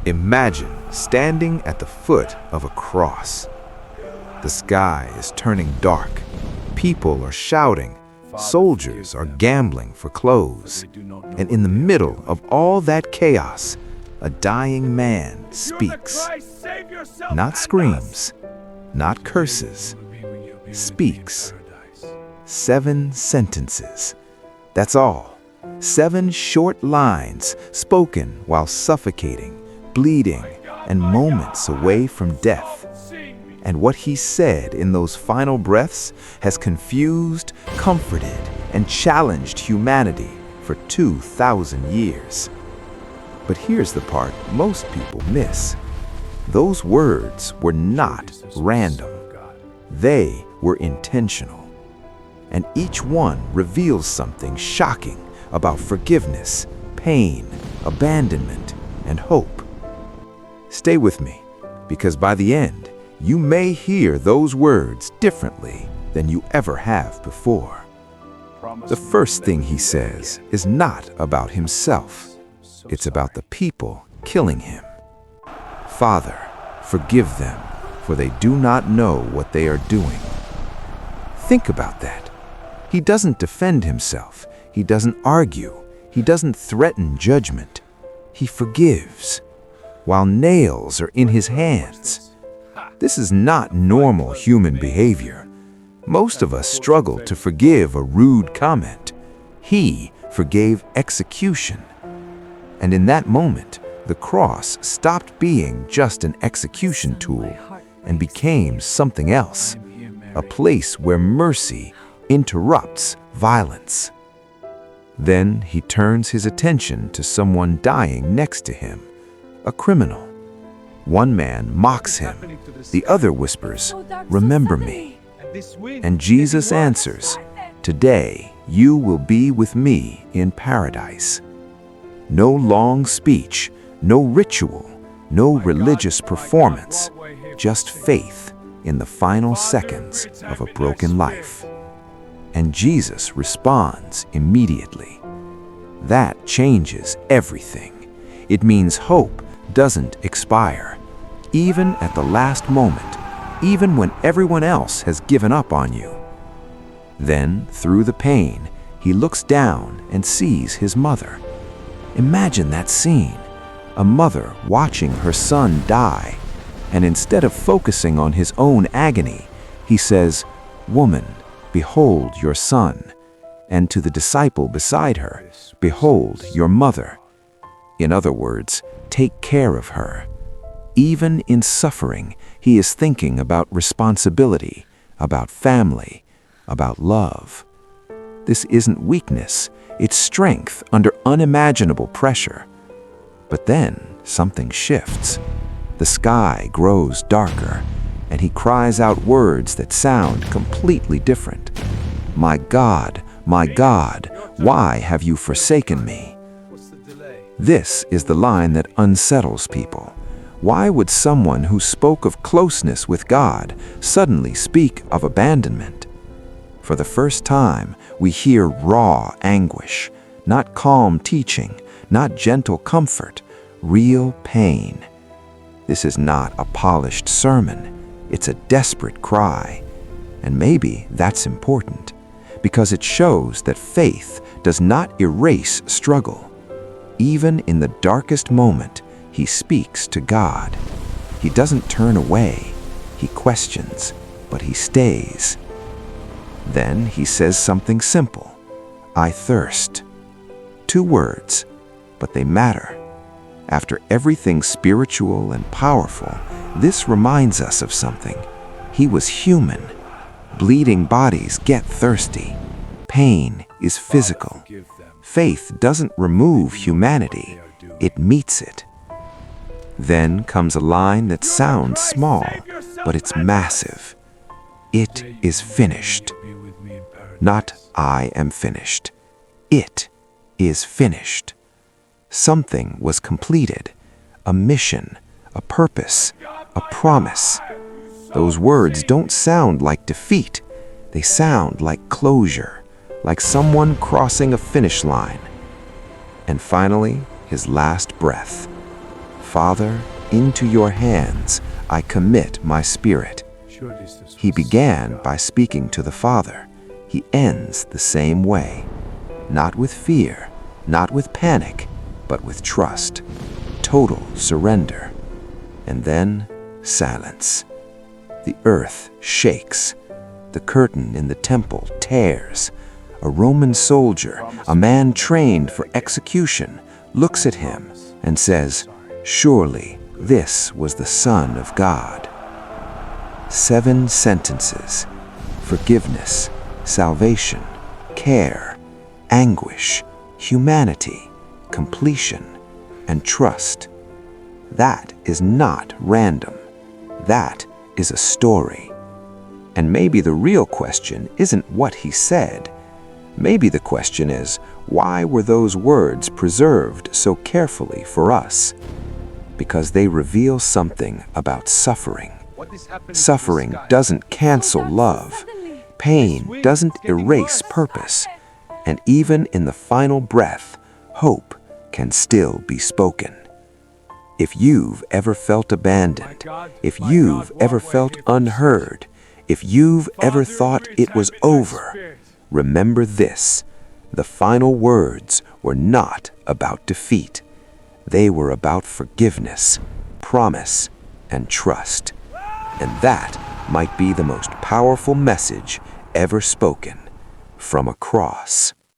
Imagine standing at the foot of a cross. The sky is turning dark. People are shouting. Soldiers are gambling for clothes. And in the middle of all that chaos, a dying man speaks. Not screams, not curses. Speaks. 7 sentences. That's all. 7 short lines spoken while suffocating, bleeding, and moments away from death. And what he said in those final breaths has confused, comforted, and challenged humanity for 2,000 years. But here's the part most people miss. Those words were not random. They were intentional. And each one reveals something shocking about forgiveness, pain, abandonment, and hope. Stay with me, because by the end, you may hear those words differently than you ever have before. The first thing he says is not about himself. It's about the people killing him. Father, forgive them, for they do not know what they are doing. Think about that. He doesn't defend himself. He doesn't argue. He doesn't threaten judgment. He forgives, while nails are in his hands. This is not normal human behavior. Most of us struggle to forgive a rude comment. He forgave execution. And in that moment, the cross stopped being just an execution tool and became something else, a place where mercy interrupts violence. Then he turns his attention to someone dying next to him, a criminal. One man mocks him. The other whispers, "Remember me." And Jesus answers, "Today you will be with me in paradise." No long speech, no ritual, no religious performance, just faith in the final seconds of a broken life. And Jesus responds immediately. That changes everything. It means hope doesn't expire, even at the last moment, even when everyone else has given up on you. Then, through the pain, he looks down and sees his mother. Imagine that scene, a mother watching her son die, and instead of focusing on his own agony, he says, "Woman, behold your son," and to the disciple beside her, "Behold your mother." In other words, take care of her. Even in suffering, he is thinking about responsibility, about family, about love. This isn't weakness, it's strength under unimaginable pressure. But then something shifts. The sky grows darker, and he cries out words that sound completely different. My God, why have you forsaken me?" This is the line that unsettles people. Why would someone who spoke of closeness with God suddenly speak of abandonment? For the first time, we hear raw anguish, not calm teaching, not gentle comfort, real pain. This is not a polished sermon. It's a desperate cry. And maybe that's important, because it shows that faith does not erase struggle. Even in the darkest moment, he speaks to God. He doesn't turn away. He questions, but he stays. Then he says something simple. I thirst. 2 words, but they matter. After everything spiritual and powerful, this reminds us of something. He was human. Bleeding bodies get thirsty. Pain is physical. Faith doesn't remove humanity, it meets it. Then comes a line that sounds small, but it's massive. It is finished. Not I am finished. It is finished. Something was completed. A mission, a purpose, a promise. Those words don't sound like defeat. They sound like closure, like someone crossing a finish line. And finally, his last breath. Father, into your hands I commit my spirit. He began by speaking to the Father. He ends the same way. Not with fear, not with panic, but with trust, total surrender. And then silence. The earth shakes. The curtain in the temple tears. A Roman soldier, a man trained for execution, looks at him and says, "Surely this was the Son of God." 7 sentences: forgiveness, salvation, care, anguish, humanity, completion, and trust. That is not random. That is a story. And maybe the real question isn't what he said. Maybe the question is, why were those words preserved so carefully for us? Because they reveal something about suffering. Suffering doesn't cancel love. Pain doesn't erase purpose. And even in the final breath, hope can still be spoken. If you've ever felt abandoned, if you've ever felt unheard, if you've ever thought it was over, remember this: the final words were not about defeat. They were about forgiveness, promise, and trust. And that might be the most powerful message ever spoken from a cross.